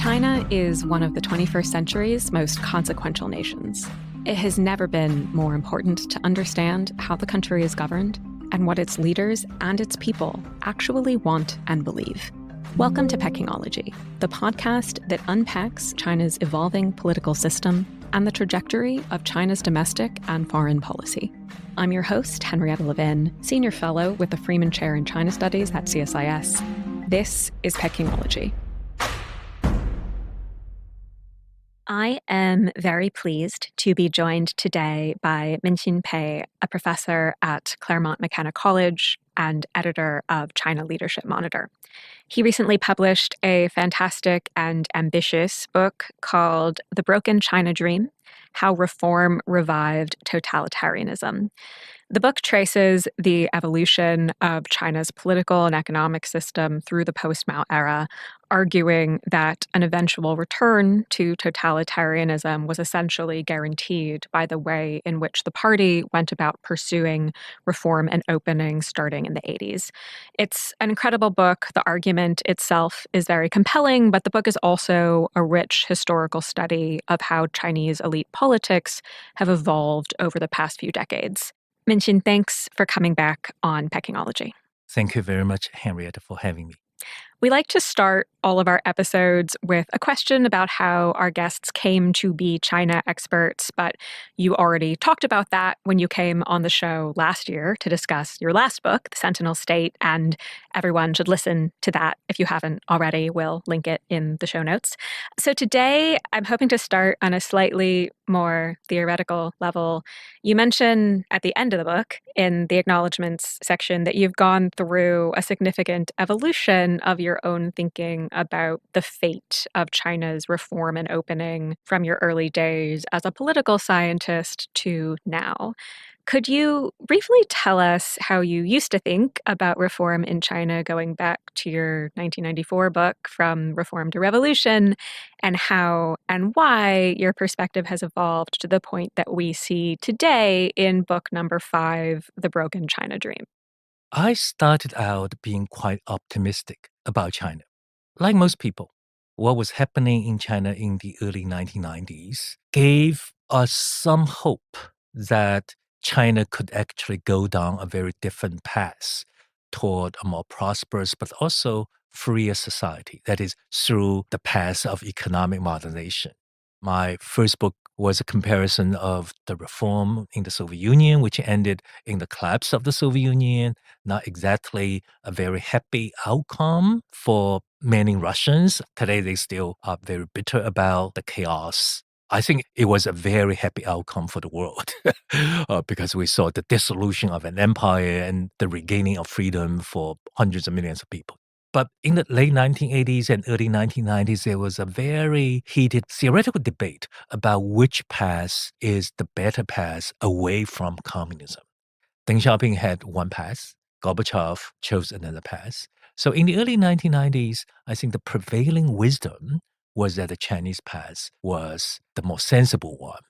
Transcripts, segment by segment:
China is one of the 21st century's most consequential nations. It has never been more important to understand how the country is governed and what its leaders and its people actually want and believe. Welcome to Pekingology, the podcast that unpacks China's evolving political system and the trajectory of China's domestic and foreign policy. I'm your host, Henrietta Levin, Senior Fellow with the Freeman Chair in China Studies at CSIS. This is Pekingology. I am very pleased to be joined today by Minxin Pei, a professor at Claremont McKenna College and editor of China Leadership Monitor. He recently published a fantastic and ambitious book called The Broken China Dream: How Reform Revived Totalitarianism. The book traces the evolution of China's political and economic system through the post-Mao era, arguing that an eventual return to totalitarianism was essentially guaranteed by the way in which the party went about pursuing reform and opening starting in the 80s. It's an incredible book. The argument itself is very compelling, but the book is also a rich historical study of how Chinese elite politics have evolved over the past few decades. Minxin, thanks for coming back on Pekingology. Thank you very much, Henrietta, for having me. We like to start all of our episodes with a question about how our guests came to be China experts, but you already talked about that when you came on the show last year to discuss your last book, The Sentinel State, and everyone should listen to that if you haven't already. We'll link it in the show notes. So today, I'm hoping to start on a slightly more theoretical level. You mention at the end of the book, in the acknowledgements section, that you've gone through a significant evolution of your own thinking about the fate of China's reform and opening from your early days as a political scientist to now. Could you briefly tell us how you used to think about reform in China going back to your 1994 book, From Reform to Revolution, and how and why your perspective has evolved to the point that we see today in book number 5, The Broken China Dream? I started out being quite optimistic about China. Like most people, what was happening in China in the early 1990s gave us some hope that China could actually go down a very different path toward a more prosperous but also freer society, that is, through the path of economic modernization. My first book was a comparison of the reform in the Soviet Union, which ended in the collapse of the Soviet Union. Not exactly a very happy outcome for many Russians. Today, they still are very bitter about the chaos. I think it was a very happy outcome for the world because we saw the dissolution of an empire and the regaining of freedom for hundreds of millions of people. But in the late 1980s and early 1990s, there was a very heated theoretical debate about which path is the better path away from communism. Deng Xiaoping had one path. Gorbachev chose another path. So in the early 1990s, I think the prevailing wisdom was that the Chinese path was the more sensible one.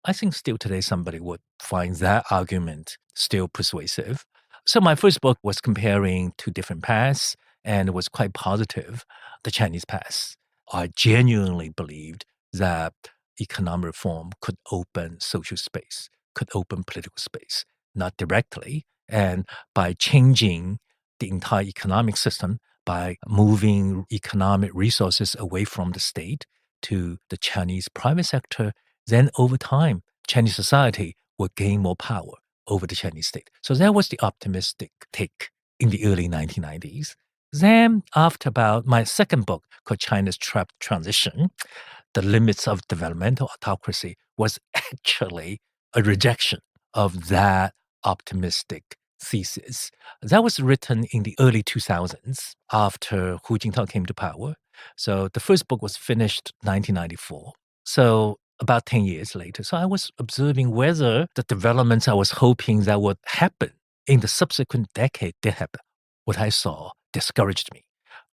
I think still today somebody would find that argument still persuasive. So my first book was comparing two different paths, and it was quite positive, the Chinese path. I genuinely believed that economic reform could open social space, could open political space, not directly. And by changing the entire economic system, by moving economic resources away from the state to the Chinese private sector, then over time, Chinese society would gain more power over the Chinese state. So that was the optimistic take in the early 1990s. Then after about my second book called China's Trapped Transition, The Limits of Developmental Autocracy was actually a rejection of that optimistic thesis. That was written in the early 2000s after Hu Jintao came to power. So the first book was finished 1994. So about 10 years later. So I was observing whether the developments I was hoping that would happen in the subsequent decade did happen. What I saw discouraged me.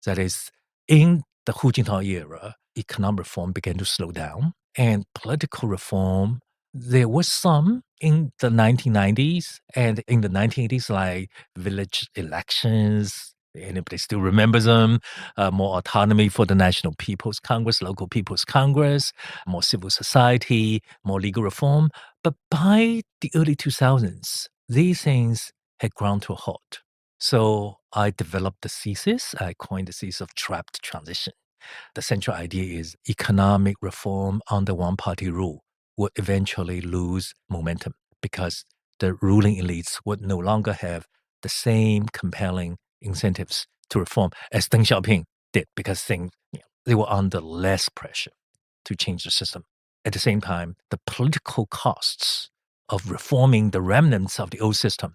That is, in the Hu Jintao era, economic reform began to slow down, and political reform, there was some in the 1990s and in the 1980s, like village elections, Anybody still remembers them? More autonomy for the National People's Congress, local People's Congress, more civil society, more legal reform. But by the early 2000s, these things had ground to a halt. So I developed the thesis. I coined the thesis of trapped transition. The central idea is economic reform under one-party rule would eventually lose momentum because the ruling elites would no longer have the same compelling incentives to reform as Deng Xiaoping did because they were under less pressure to change the system. At the same time, the political costs of reforming the remnants of the old system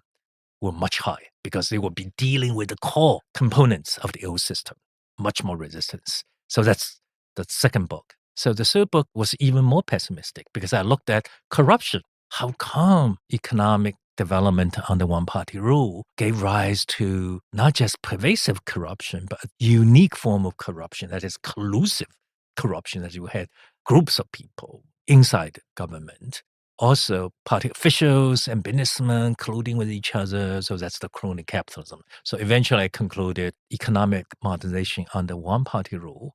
were much higher because they would be dealing with the core components of the old system, much more resistance. So that's the second book. So the third book was even more pessimistic because I looked at corruption. How come economic development under one-party rule gave rise to not just pervasive corruption, but a unique form of corruption that is collusive corruption, that you had groups of people inside government, also party officials and businessmen colluding with each other. So that's the crony capitalism. So eventually I concluded economic modernization under one-party rule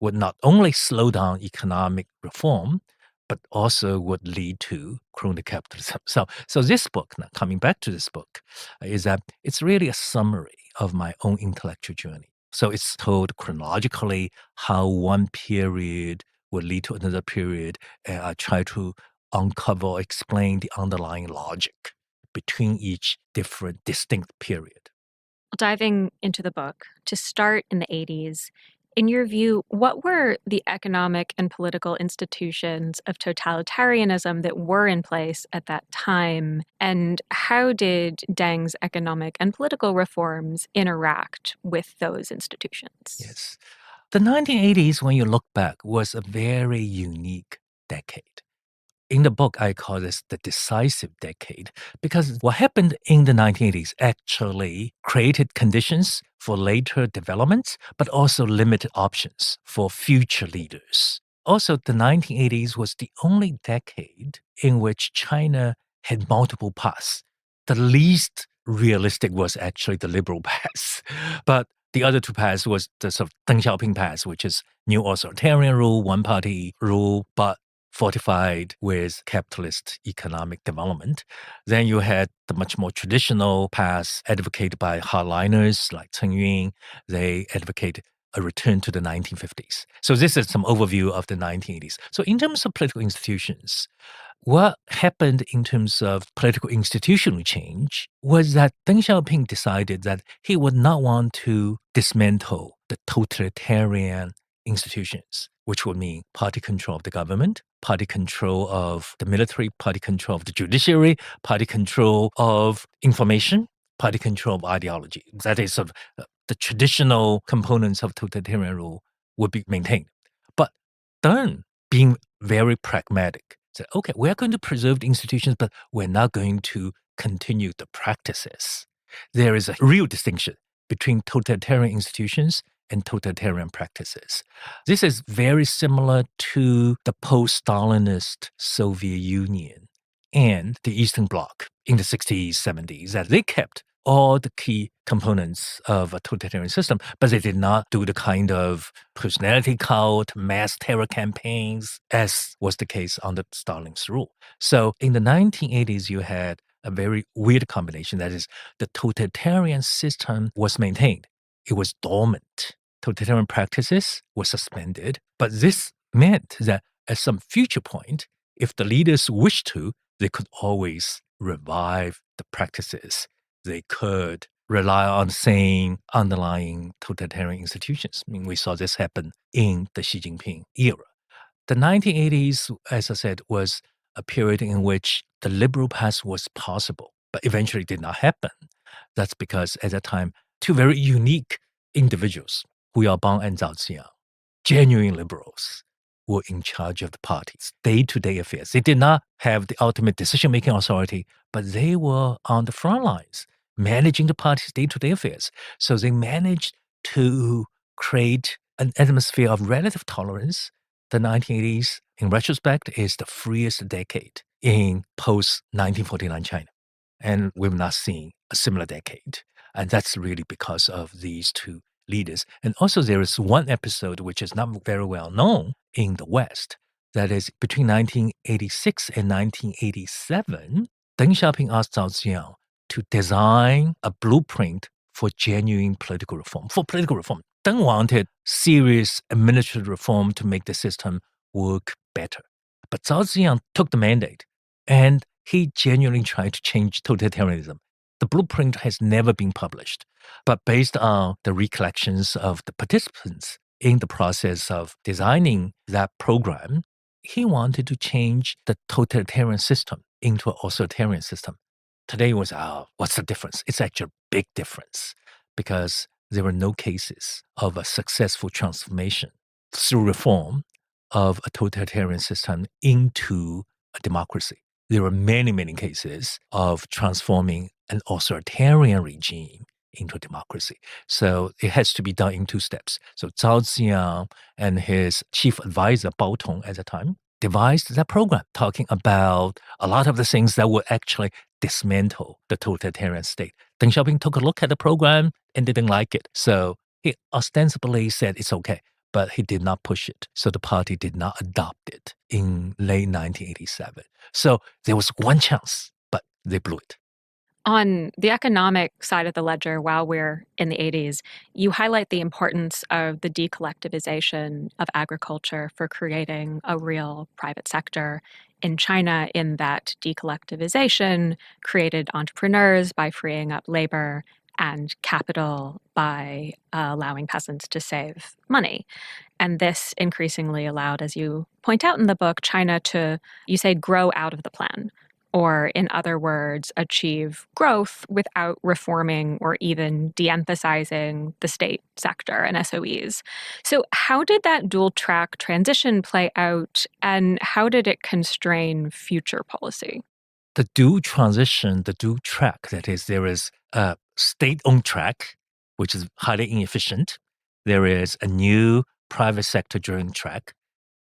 would not only slow down economic reform, but also would lead to crony capitalism. So this book, now coming back to this book, is that it's really a summary of my own intellectual journey. So it's told chronologically how one period would lead to another period, and I try to uncover, explain the underlying logic between each different distinct period. Diving into the book, to start in the 80s, in your view, what were the economic and political institutions of totalitarianism that were in place at that time? And how did Deng's economic and political reforms interact with those institutions? Yes. The 1980s, when you look back, was a very unique decade. In the book, I call this the decisive decade because what happened in the 1980s actually created conditions for later developments, but also limited options for future leaders. Also, the 1980s was the only decade in which China had multiple paths. The least realistic was actually the liberal path, but the other two paths was the sort of Deng Xiaoping path, which is neo-authoritarian rule, one-party rule, but fortified with capitalist economic development. Then you had the much more traditional path advocated by hardliners like Chen Yun. They advocated a return to the 1950s. So this is some overview of the 1980s. So in terms of political institutions, what happened in terms of political institutional change was that Deng Xiaoping decided that he would not want to dismantle the totalitarian institutions, which would mean party control of the government, party control of the military, party control of the judiciary, party control of information, party control of ideology. That is sort of the traditional components of totalitarian rule would be maintained. But Deng, being very pragmatic, said, okay, we're going to preserve the institutions, but we're not going to continue the practices. There is a real distinction between totalitarian institutions and totalitarian practices. This is very similar to the post-Stalinist Soviet Union and the Eastern Bloc in the 60s, 70s, that they kept all the key components of a totalitarian system, but they did not do the kind of personality cult, mass terror campaigns, as was the case under Stalin's rule. So in the 1980s, you had a very weird combination. That is, the totalitarian system was maintained. It was dormant. Totalitarian practices were suspended, but this meant that at some future point, if the leaders wished to, they could always revive the practices. They could rely on the same underlying totalitarian institutions. I mean, we saw this happen in the Xi Jinping era. The 1980s, as I said, was a period in which the liberal path was possible, but eventually did not happen. That's because at that time, two very unique individuals, Hu Yaobang and Zhao Ziyang, genuine liberals, were in charge of the party's day-to-day affairs. They did not have the ultimate decision-making authority, but they were on the front lines, managing the party's day-to-day affairs. So they managed to create an atmosphere of relative tolerance. The 1980s, in retrospect, is the freest decade in post-1949 China. And we've not seen a similar decade. And that's really because of these two leaders. And also there is one episode which is not very well known in the West. That is between 1986 and 1987, Deng Xiaoping asked Zhao Ziyang to design a blueprint for genuine political reform. For political reform, Deng wanted serious administrative reform to make the system work better. But Zhao Ziyang took the mandate and he genuinely tried to change totalitarianism. The blueprint has never been published, but based on the recollections of the participants in the process of designing that program, he wanted to change the totalitarian system into an authoritarian system. Today was, what's the difference? It's actually a big difference because there were no cases of a successful transformation through reform of a totalitarian system into a democracy. There were many, many cases of transforming an authoritarian regime into a democracy. So it has to be done in two steps. So Zhao Ziyang and his chief advisor, Bao Tong at the time, devised that program, talking about a lot of the things that would actually dismantle the totalitarian state. Deng Xiaoping took a look at the program and didn't like it. So he ostensibly said it's okay, but he did not push it. So the party did not adopt it in late 1987. So there was one chance, but they blew it. On the economic side of the ledger, while we're in the 80s, you highlight the importance of the decollectivization of agriculture for creating a real private sector in China, in that decollectivization created entrepreneurs by freeing up labor and capital by allowing peasants to save money. And this increasingly allowed, as you point out in the book, China to, you say, grow out of the plan. Or, in other words, achieve growth without reforming or even de-emphasizing the state sector and SOEs. So how did that dual-track transition play out, and how did it constrain future policy? The dual transition, the dual track, that is, there is a state-owned track, which is highly inefficient. There is a new private sector-driven track,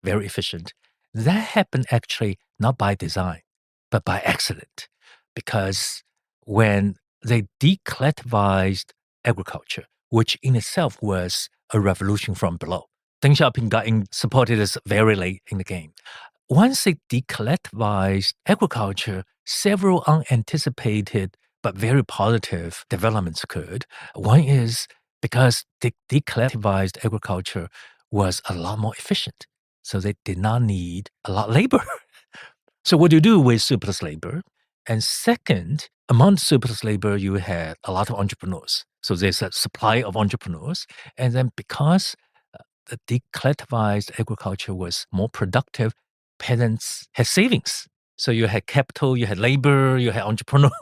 very efficient. That happened actually not by design, but by accident, because when they decollectivized agriculture, which in itself was a revolution from below, Deng Xiaoping supported us very late in the game. Once they decollectivized agriculture, several unanticipated but very positive developments occurred. One is because the decollectivized agriculture was a lot more efficient, so they did not need a lot of labor. So what do you do with surplus labor? And second, among surplus labor, you had a lot of entrepreneurs. So there's a supply of entrepreneurs. And then because the decollectivized agriculture was more productive, peasants had savings. So you had capital, you had labor, you had entrepreneurs.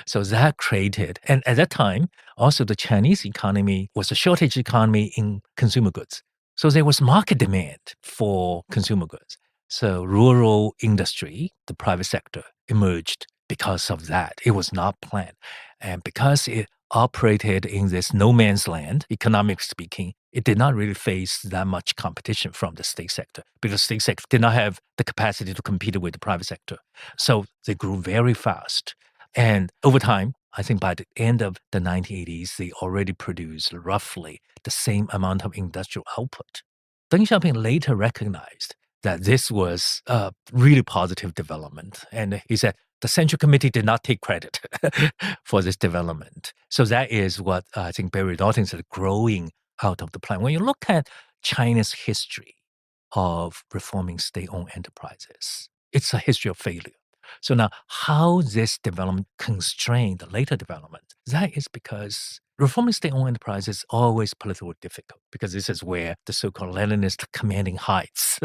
So that created, and at that time, also the Chinese economy was a shortage economy in consumer goods. So there was market demand for consumer goods. So rural industry, the private sector, emerged because of that. It was not planned. And because it operated in this no man's land, economically speaking, it did not really face that much competition from the state sector because the state sector did not have the capacity to compete with the private sector. So they grew very fast. And over time, I think by the end of the 1980s, they already produced roughly the same amount of industrial output. Deng Xiaoping later recognized that this was a really positive development. And he said, the Central Committee did not take credit for this development. So that is what I think Barry Dalton said, growing out of the plan. When you look at China's history of reforming state-owned enterprises, it's a history of failure. So now how this development constrained the later development, that is because reforming state-owned enterprises is always politically difficult because this is where the so-called Leninist commanding heights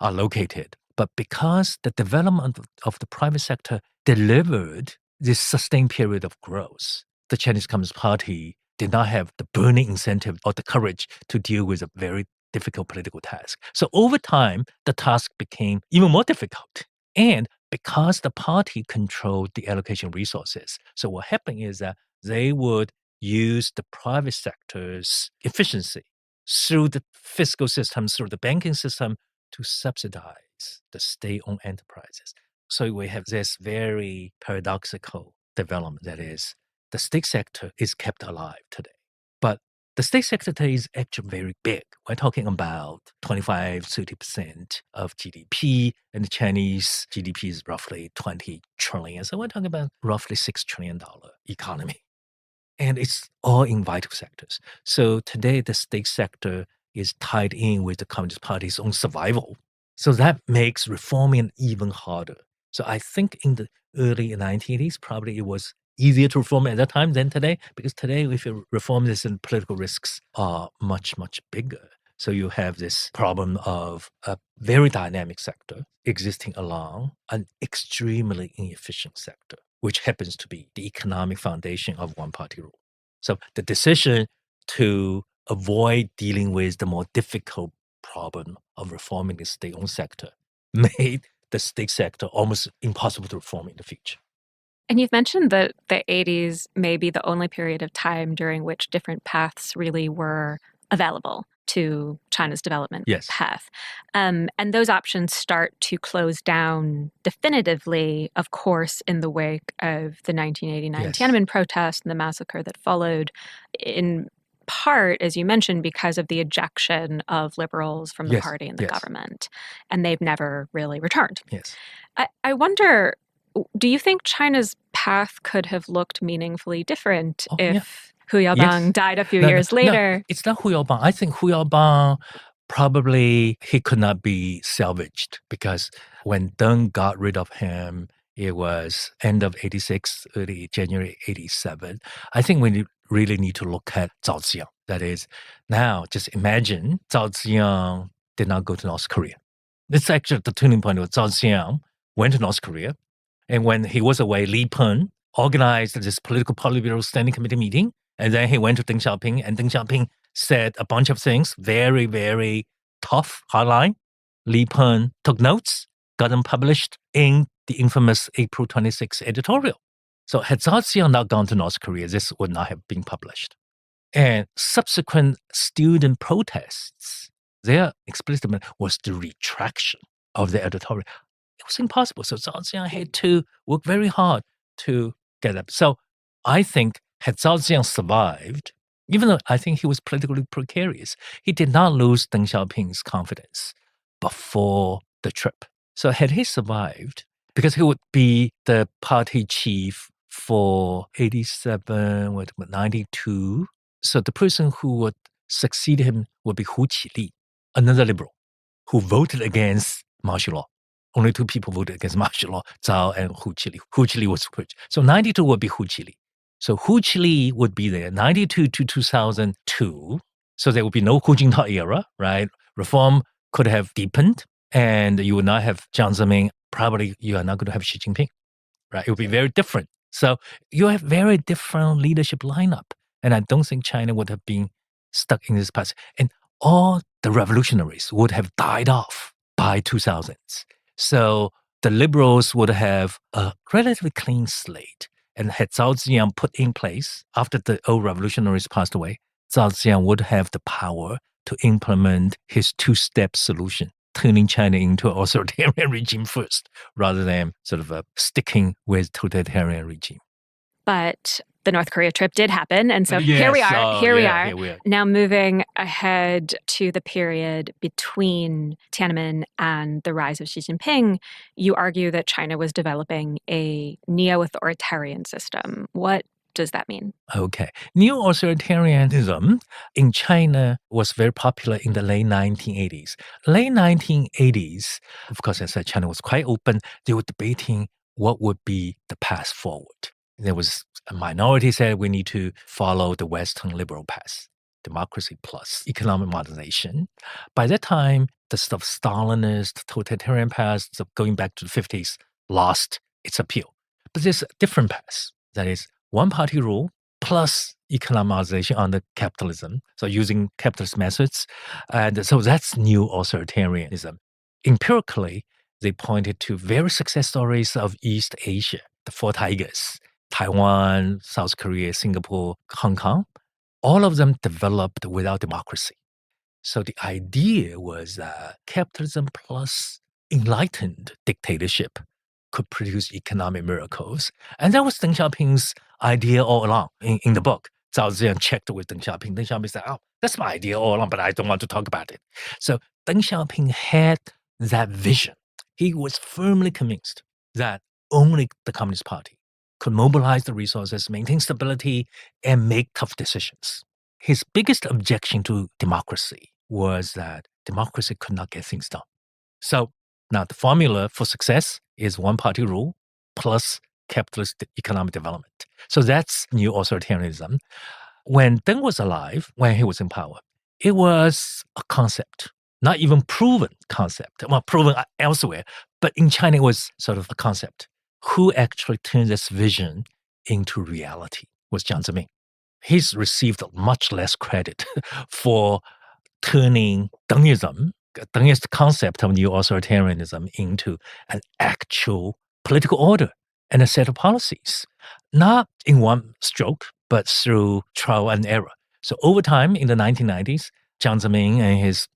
are located. But because the development of the private sector delivered this sustained period of growth, the Chinese Communist Party did not have the burning incentive or the courage to deal with a very difficult political task. So over time, the task became even more difficult. And because the party controlled the allocation of resources, so what happened is that they would use the private sector's efficiency through the fiscal system, through the banking system, to subsidize the state-owned enterprises. So we have this very paradoxical development, that is, the state sector is kept alive today. But the state sector today is actually very big. We're talking about 25-30% of GDP, and the Chinese GDP is roughly 20 trillion. So we're talking about roughly $6 trillion economy. And it's all in vital sectors. So today, the state sector is tied in with the Communist Party's own survival. So that makes reforming even harder. So I think in the early 1980s, probably it was easier to reform at that time than today, because today, if you reform this, and political risks are much, much bigger. So you have this problem of a very dynamic sector existing along an extremely inefficient sector, which happens to be the economic foundation of one-party rule. So the decision to avoid dealing with the more difficult problem of reforming the state-owned sector made the state sector almost impossible to reform in the future. And you've mentioned that the 80s may be the only period of time during which different paths really were available to China's development path. And those options start to close down definitively, of course, in the wake of the 1989 Tiananmen protest and the massacre that followed, in part, as you mentioned, because of the ejection of liberals from the party and the government. And they've never really returned. I wonder, do you think China's path could have looked meaningfully different if Hu Yaobang died a few years later? No, it's not Hu Yaobang. I think Hu Yaobang probably he could not be salvaged, because when Deng got rid of him, it was end of 86, early January 87. I think we really need to look at Zhao Ziyang. That is, now just imagine Zhao Ziyang did not go to North Korea. It's actually the turning point of Zhao Ziyang went to North Korea. And when he was away, Li Peng organized this political Politburo standing committee meeting. And then he went to Deng Xiaoping, and Deng Xiaoping said a bunch of things, very, very tough, hardline. Li Peng took notes, got them published in the infamous April 26 editorial. So had Zhao Ziyang not gone to North Korea, this would not have been published. And subsequent student protests, their explicit was the retraction of the editorial. It was impossible. So Zhao Ziyang had to work very hard to get up. So I think had Zhao Ziyang survived, even though I think he was politically precarious, he did not lose Deng Xiaoping's confidence before the trip. So had he survived, because he would be the party chief for 87, 92. So the person who would succeed him would be Hu Qili, another liberal, who voted against martial law. Only two people voted against martial law, Zhao and Hu Qili. Hu Qili was switched. So 92 would be Hu Qili. So Hu Qili would be there, 92 to 2002. So there would be no Hu Jintao era, right? Reform could have deepened, and you would not have Jiang Zemin. Probably you are not going to have Xi Jinping, right? It would be very different. So you have very different leadership lineup. And I don't think China would have been stuck in this path. And all the revolutionaries would have died off by 2000s. So the liberals would have a relatively clean slate. And had Zhao Ziyang put in place, after the old revolutionaries passed away, Zhao Ziyang would have the power to implement his two-step solution, turning China into an authoritarian regime first, rather than sort of sticking with totalitarian regime. But the North Korea trip did happen. And so here we are. Now moving ahead to the period between Tiananmen and the rise of Xi Jinping, you argue that China was developing a neo-authoritarian system. What does that mean? Okay. Neo-authoritarianism in China was very popular in the late 1980s. Late 1980s, of course, as I said, China was quite open. They were debating what would be the path forward. There was a minority said we need to follow the Western liberal path, democracy plus economic modernization. By that time, the sort of Stalinist, totalitarian path, so going back to the 50s, lost its appeal. But there's a different path. That is one-party rule plus economic modernization under capitalism, so using capitalist methods. And so that's new authoritarianism. Empirically, they pointed to very success stories of East Asia, the Four Tigers, Taiwan, South Korea, Singapore, Hong Kong. All of them developed without democracy. So the idea was that capitalism plus enlightened dictatorship could produce economic miracles. And that was Deng Xiaoping's idea all along in the book. Zhao Ziyan checked with Deng Xiaoping. Deng Xiaoping said, oh, that's my idea all along, but I don't want to talk about it. So Deng Xiaoping had that vision. He was firmly convinced that only the Communist Party could mobilize the resources, maintain stability, and make tough decisions. His biggest objection to democracy was that democracy could not get things done. So now the formula for success is one-party rule plus capitalist economic development. So that's neo-authoritarianism. When Deng was alive, when he was in power, it was a concept, not even proven concept. Well, proven elsewhere, but in China it was sort of a concept. Who actually turned this vision into reality was Jiang Zemin. He's received much less credit for turning Dengism, Deng's concept of neo-authoritarianism, into an actual political order and a set of policies, not in one stroke, but through trial and error. So over time, in the 1990s, Jiang Zemin and his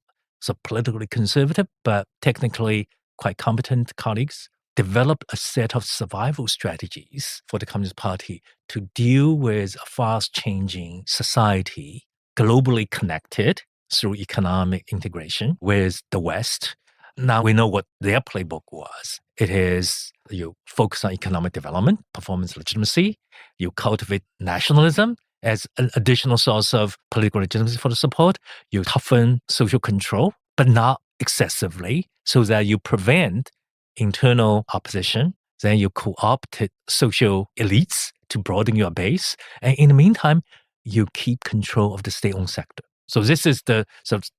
politically conservative but technically quite competent colleagues developed a set of survival strategies for the Communist Party to deal with a fast-changing society, globally connected through economic integration with the West. Now we know what their playbook was. It is you focus on economic development, performance legitimacy, you cultivate nationalism as an additional source of political legitimacy for the support, you toughen social control, but not excessively, so that you prevent internal opposition. Then you co-opt social elites to broaden your base. And in the meantime, you keep control of the state-owned sector. So this is the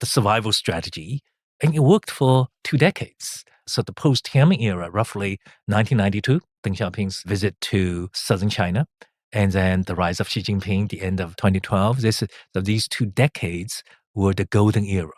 survival strategy. And it worked for 2 decades. So the post-Tiananmen era, roughly 1992, Deng Xiaoping's visit to southern China, and then the rise of Xi Jinping, the end of 2012, these 2 decades were the golden era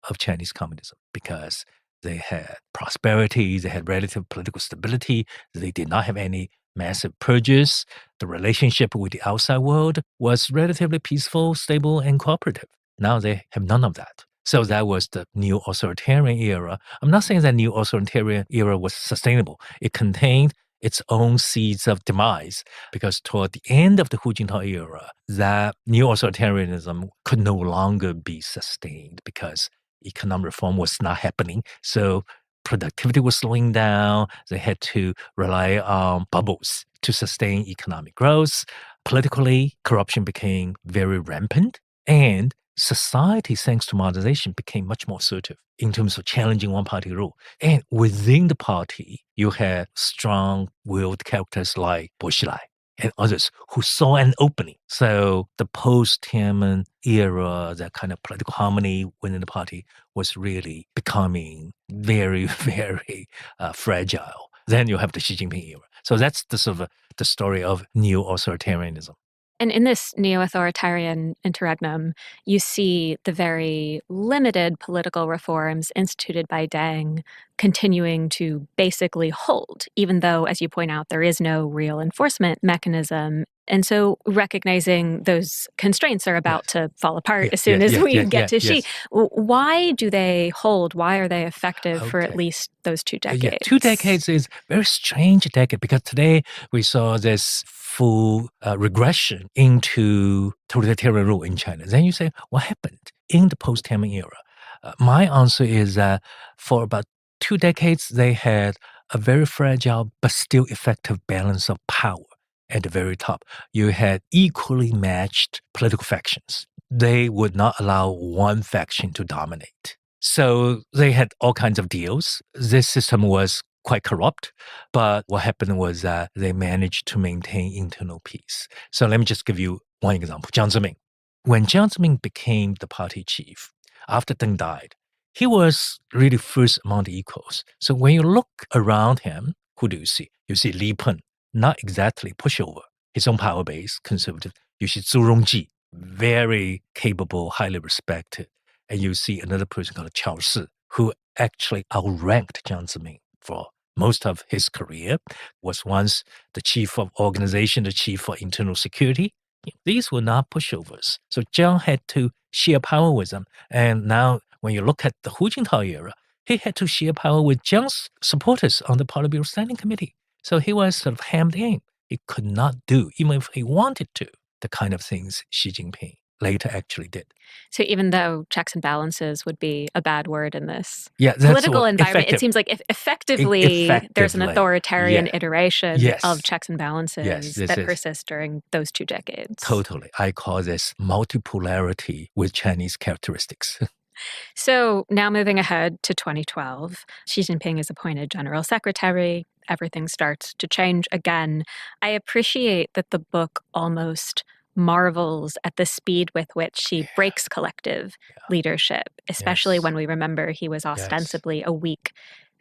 of Chinese communism because they had prosperity, they had relative political stability, they did not have any massive purges. The relationship with the outside world was relatively peaceful, stable, and cooperative. Now they have none of that. So that was the neo-authoritarian era. I'm not saying that neo-authoritarian era was sustainable. It contained its own seeds of demise because toward the end of the Hu Jintao era, that neo-authoritarianism could no longer be sustained because economic reform was not happening. So productivity was slowing down. They had to rely on bubbles to sustain economic growth. Politically, corruption became very rampant. And society, thanks to modernization, became much more assertive in terms of challenging one-party rule. And within the party, you had strong-willed characters like Bo Xilai and others who saw an opening. So the post-Tiananmen era, that kind of political harmony within the party was really becoming very, very fragile. Then you have the Xi Jinping era. So that's the story of neo-authoritarianism. And in this neo-authoritarian interregnum, you see the very limited political reforms instituted by Deng continuing to basically hold, even though, as you point out, there is no real enforcement mechanism. And so recognizing those constraints are about to fall apart as soon as we get to Xi. Why do they hold? Why are they effective for at least those 2 decades? 2 decades is a very strange decade because today we saw this full regression into totalitarian rule in China. Then you say, what happened in the post-Tiananmen era? My answer is that for about 2 decades, they had a very fragile but still effective balance of power at the very top. You had equally matched political factions. They would not allow one faction to dominate. So they had all kinds of deals. This system was quite corrupt, but what happened was that they managed to maintain internal peace. So let me just give you one example. Jiang Zemin. When Jiang Zemin became the party chief, after Deng died, he was really first among the equals. So when you look around him, who do you see? You see Li Peng, not exactly pushover, his own power base, conservative. You see Zhu Rongji, very capable, highly respected. And you see another person called Qiao Shi, who actually outranked Jiang Zemin for most of his career, was once the chief of organization, the chief for internal security. These were not pushovers. So Jiang had to share power with them. And now when you look at the Hu Jintao era, he had to share power with Jiang's supporters on the Politburo Standing Committee. So he was sort of hemmed in. He could not do, even if he wanted to, the kind of things Xi Jinping later actually did. So even though checks and balances would be a bad word in this that's political what, environment, it seems like effectively there's an authoritarian iteration of checks and balances that persist during those 2 decades. Totally. I call this multipolarity with Chinese characteristics. So now moving ahead to 2012, Xi Jinping is appointed general secretary. Everything starts to change again. I appreciate that the book almost marvels at the speed with which she breaks collective leadership, especially when we remember he was ostensibly a weak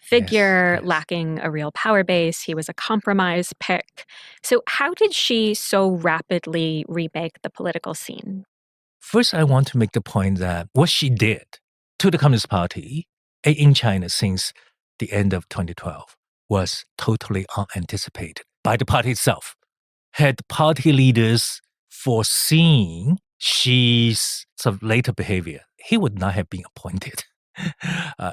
figure, lacking a real power base. He was a compromise pick. So how did she so rapidly remake the political scene? First, I want to make the point that what she did to the Communist Party in China since the end of 2012 was totally unanticipated by the party itself. Had party leaders foreseen Xi's sort of later behavior, he would not have been appointed.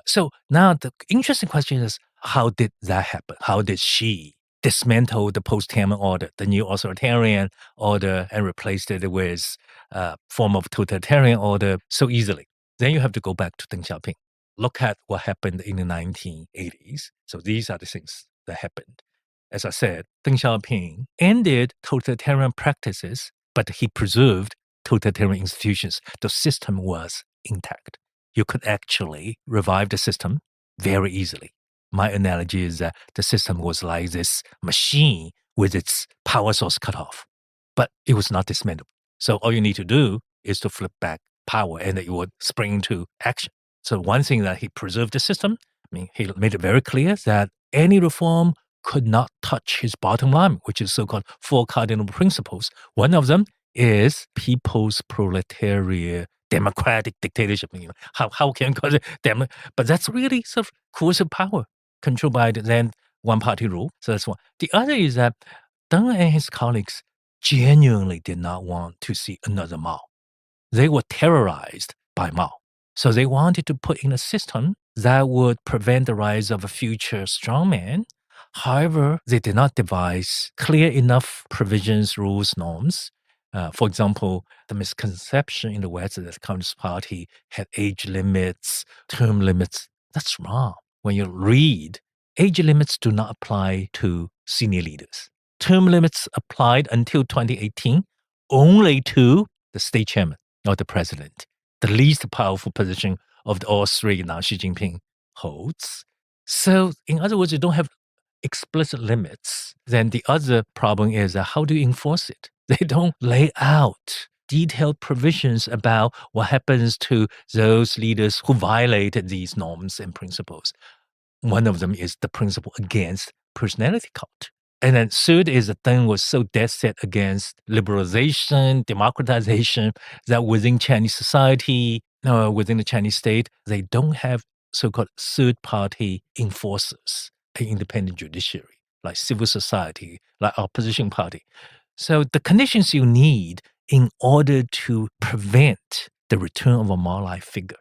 So now the interesting question is, how did that happen? How did she dismantle the post-Tiananmen order, the neo-authoritarian order, and replaced it with a form of totalitarian order so easily? Then you have to go back to Deng Xiaoping. Look at what happened in the 1980s. So these are the things that happened. As I said, Deng Xiaoping ended totalitarian practices, but he preserved totalitarian institutions. The system was intact. You could actually revive the system very easily. My analogy is that the system was like this machine with its power source cut off, but it was not dismantled. So all you need to do is to flip back power and it would spring into action. So one thing that he preserved the system, he made it very clear that any reform could not touch his bottom line, which is so-called 4 cardinal principles. One of them is people's proletariat democratic dictatorship. How can you call it but that's really sort of coercive power controlled by then one-party rule. So that's one. The other is that Deng and his colleagues genuinely did not want to see another Mao. They were terrorized by Mao. So they wanted to put in a system that would prevent the rise of a future strongman. However, they did not devise clear enough provisions, rules, norms. For example, the misconception in the West that the Communist Party had age limits, term limits. That's wrong. When you read, age limits do not apply to senior leaders. Term limits applied until 2018 only to the state chairman or the president, the least powerful position of the all 3 now Xi Jinping holds. So in other words, you don't have explicit limits. Then the other problem is how do you enforce it? They don't lay out detailed provisions about what happens to those leaders who violated these norms and principles. One of them is the principle against personality cult. And then third is that Deng was so dead set against liberalization, democratization, that within Chinese society, within the Chinese state, they don't have so-called third-party enforcers, an independent judiciary, like civil society, like opposition party. So the conditions you need in order to prevent the return of a Mao-like figure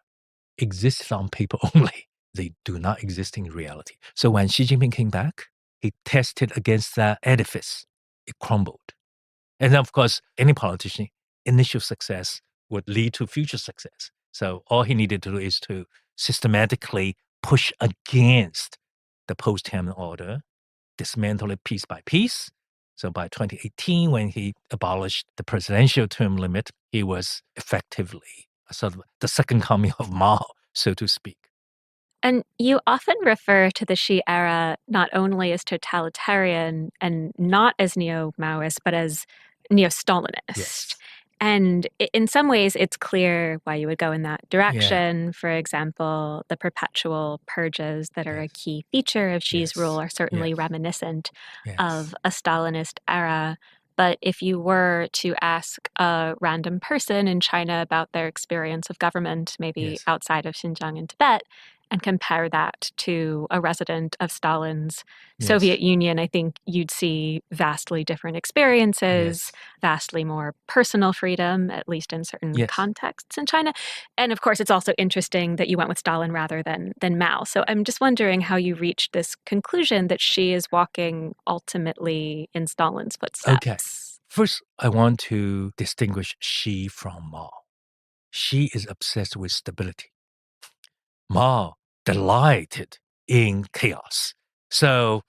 exist on paper only. They do not exist in reality. So when Xi Jinping came back, he tested against that edifice. It crumbled. And then, of course, any politician, initial success would lead to future success. So all he needed to do is to systematically push against the post-Tiananmen order, dismantle it piece by piece. So by 2018, when he abolished the presidential term limit, he was effectively sort of the second coming of Mao, so to speak. And you often refer to the Xi era not only as totalitarian and not as neo-Maoist, but as neo-Stalinist. Yes. And in some ways, it's clear why you would go in that direction. For example, the perpetual purges that are a key feature of Xi's rule are certainly reminiscent of a Stalinist era. But if you were to ask a random person in China about their experience of government, maybe outside of Xinjiang and Tibet, and compare that to a resident of Stalin's Soviet Union, I think you'd see vastly different experiences, vastly more personal freedom, at least in certain contexts in China. And of course, it's also interesting that you went with Stalin rather than Mao. So I'm just wondering how you reached this conclusion that Xi is walking ultimately in Stalin's footsteps. Okay. First, I want to distinguish Xi from Mao. Xi is obsessed with stability. Mao delighted in chaos. So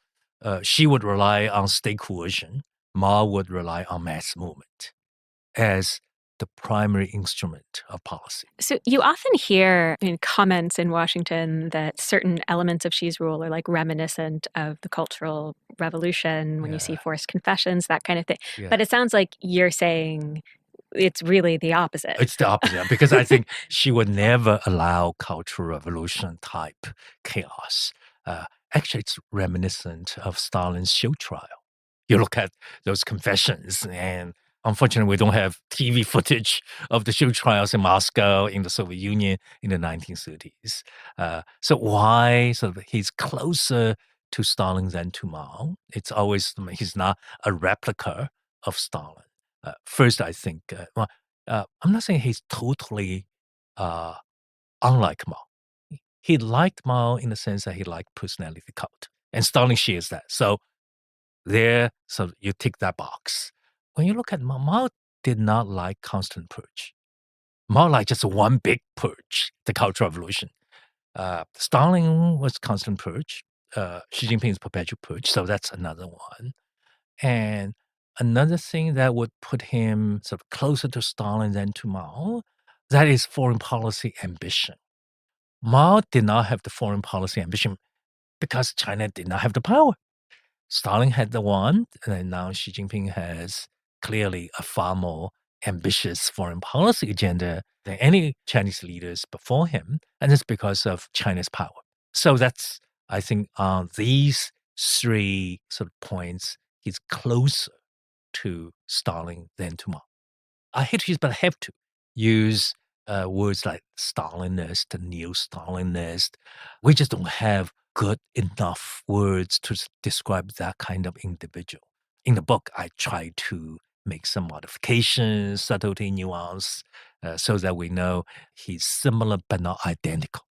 Xi would rely on state coercion. Mao would rely on mass movement as the primary instrument of policy. So you often hear in comments in Washington that certain elements of Xi's rule are like reminiscent of the Cultural Revolution, when you see forced confessions, that kind of thing. But it sounds like you're saying it's really the opposite. It's the opposite, because I think she would never allow Cultural Revolution type chaos. Actually, it's reminiscent of Stalin's show trial. You look at those confessions, and unfortunately, we don't have TV footage of the show trials in Moscow, in the Soviet Union in the 1930s. So why sort of he's closer to Stalin than to Mao? It's always, he's not a replica of Stalin. First, I think, I'm not saying he's totally unlike Mao. He liked Mao in the sense that he liked personality cult. And Stalin shares that. So you tick that box. When you look at Mao, Mao did not like constant purge. Mao liked just one big purge, the Cultural Revolution. Stalin was constant purge. Xi Jinping is perpetual purge. So that's another one. And another thing that would put him sort of closer to Stalin than to Mao, that is foreign policy ambition. Mao did not have the foreign policy ambition because China did not have the power. Stalin had the one, and now Xi Jinping has clearly a far more ambitious foreign policy agenda than any Chinese leaders before him, and it's because of China's power. So that's, I think, on these three sort of points, he's closer to Stalin than to Mao. I hate to use, but I have to use words like Stalinist and neo-Stalinist. We just don't have good enough words to describe that kind of individual. In the book, I try to make some modifications, subtlety, nuance, so that we know he's similar but not identical.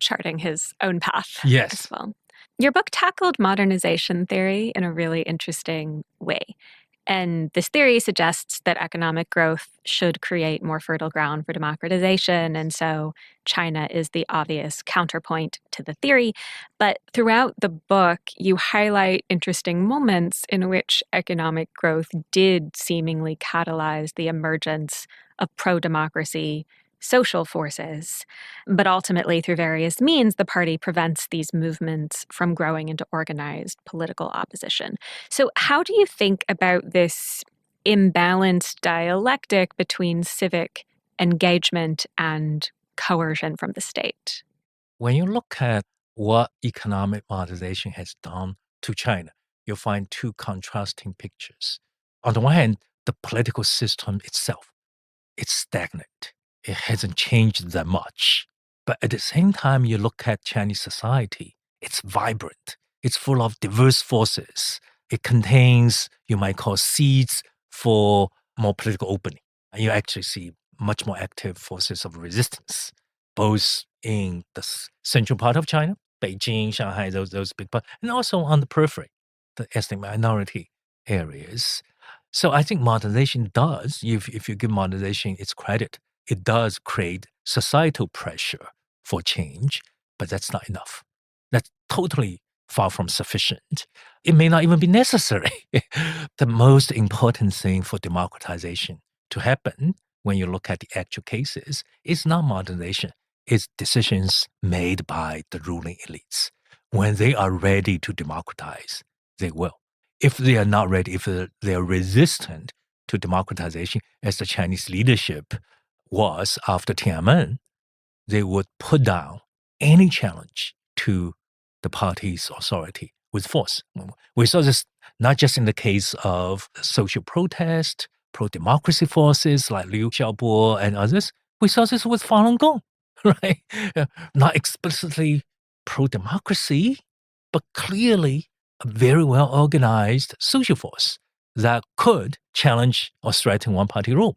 Charting his own path Yes. as well. Your book tackled modernization theory in a really interesting way. And this theory suggests that economic growth should create more fertile ground for democratization. And so China is the obvious counterpoint to the theory. But throughout the book, you highlight interesting moments in which economic growth did seemingly catalyze the emergence of pro-democracy social forces. But ultimately, through various means, the party prevents these movements from growing into organized political opposition. So how do you think about this imbalanced dialectic between civic engagement and coercion from the state? When you look at what economic modernization has done to China, you'll find two contrasting pictures. On the one hand, the political system itself, it's stagnant. It hasn't changed that much. But at the same time, you look at Chinese society, it's vibrant. It's full of diverse forces. It contains, you might call, seeds for more political opening. And you actually see much more active forces of resistance, both in the central part of China, Beijing, Shanghai, those big parts, and also on the periphery, the ethnic minority areas. So I think modernization does, if you give modernization its credit, it does create societal pressure for change, but that's not enough. That's totally far from sufficient. It may not even be necessary. The most important thing for democratization to happen, when you look at the actual cases, is not modernization. It's decisions made by the ruling elites. When they are ready to democratize, they will. If they are not ready, if they are resistant to democratization, as the Chinese leadership was after Tiananmen, they would put down any challenge to the party's authority with force. We saw this not just in the case of social protest, pro-democracy forces like Liu Xiaobo and others. We saw this with Falun Gong. right? Not explicitly pro-democracy, but clearly a very well-organized social force that could challenge or threaten one-party rule.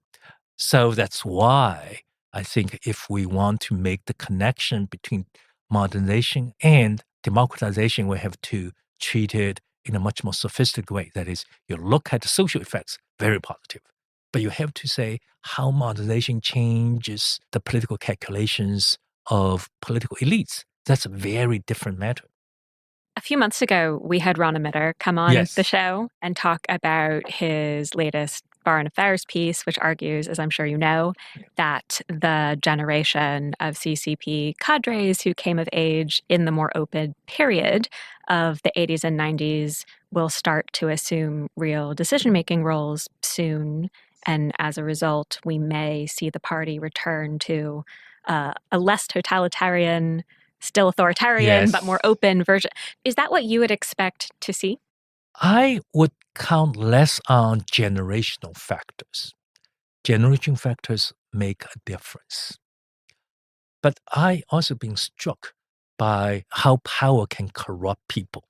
So that's why I think if we want to make the connection between modernization and democratization, we have to treat it in a much more sophisticated way. That is, you look at the social effects, very positive. But you have to say how modernization changes the political calculations of political elites. That's a very different matter. A few months ago, we had Ron Emitter come on Yes. the show and talk about his latest foreign affairs piece, which argues, as I'm sure you know, that the generation of CCP cadres who came of age in the more open period of the 80s and 90s will start to assume real decision-making roles soon. And as a result, we may see the party return to a less totalitarian, still authoritarian, but more open version. Is that what you would expect to see? I would count less on generational factors. Generation factors make a difference. But I also been struck by how power can corrupt people.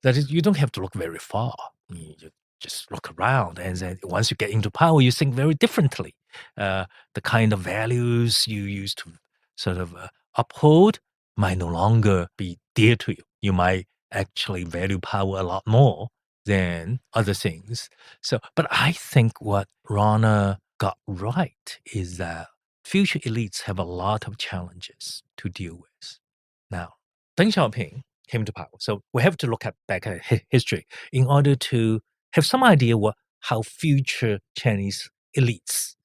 That is, you don't have to look very far. You just look around, and then once you get into power, you think very differently. The kind of values you used to sort of uphold might no longer be dear to you. You might actually value power a lot more than other things. So, but I think what Rana got right is that future elites have a lot of challenges to deal with. Now, Deng Xiaoping came to power. So we have to look back at history in order to have some idea how future Chinese elites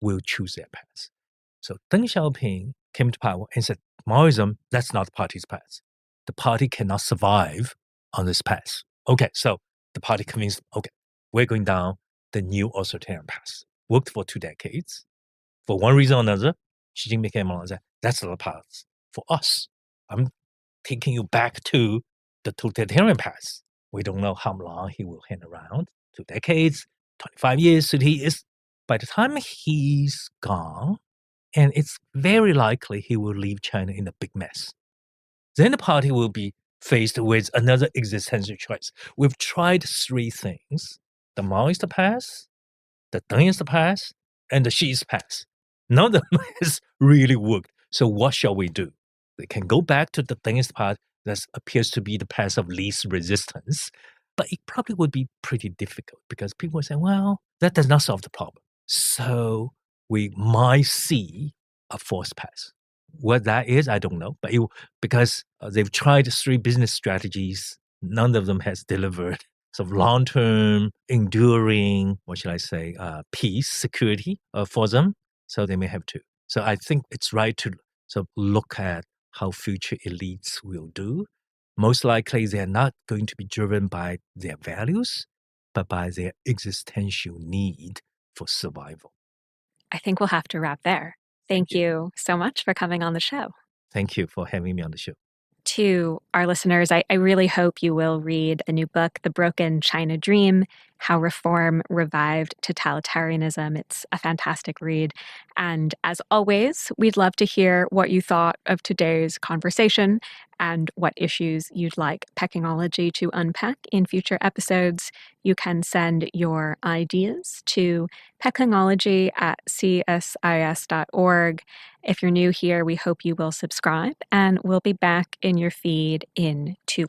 will choose their path. So Deng Xiaoping came to power and said, Maoism, that's not the party's path. The party cannot survive on this path. Okay, so the party convinced, okay, we're going down the neo-authoritarian path. Worked for 2 decades. For one reason or another, Xi Jinping came along and said, that's not the path for us. I'm taking you back to the totalitarian path. We don't know how long he will hang around. 2 decades, 25 years, 30 years. By the time he's gone, and it's very likely he will leave China in a big mess. Then the party will be faced with another existential choice. We've tried 3 things. The Maoist path, the Dengist path, and the Xi's path. None of them has really worked. So what shall we do? We can go back to the Dengist path that appears to be the path of least resistance, but it probably would be pretty difficult because people would say, well, that does not solve the problem. So we might see a fourth path. What that is, I don't know. But because they've tried 3 business strategies, none of them has delivered sort of long-term, enduring, what should I say, peace, security for them. So they may have to. So I think it's right to sort of look at how future elites will do. Most likely, they're not going to be driven by their values, but by their existential need for survival. I think we'll have to wrap there. Thank you so much for coming on the show. Thank you for having me on the show. To our listeners, I really hope you will read the new book, The Broken China Dream, How Reform Revived Totalitarianism. It's a fantastic read. And as always, we'd love to hear what you thought of today's conversation and what issues you'd like Peckingology to unpack in future episodes. You can send your ideas to peckingology@csis.org. If you're new here, we hope you will subscribe, and we'll be back in your feed in 2 weeks.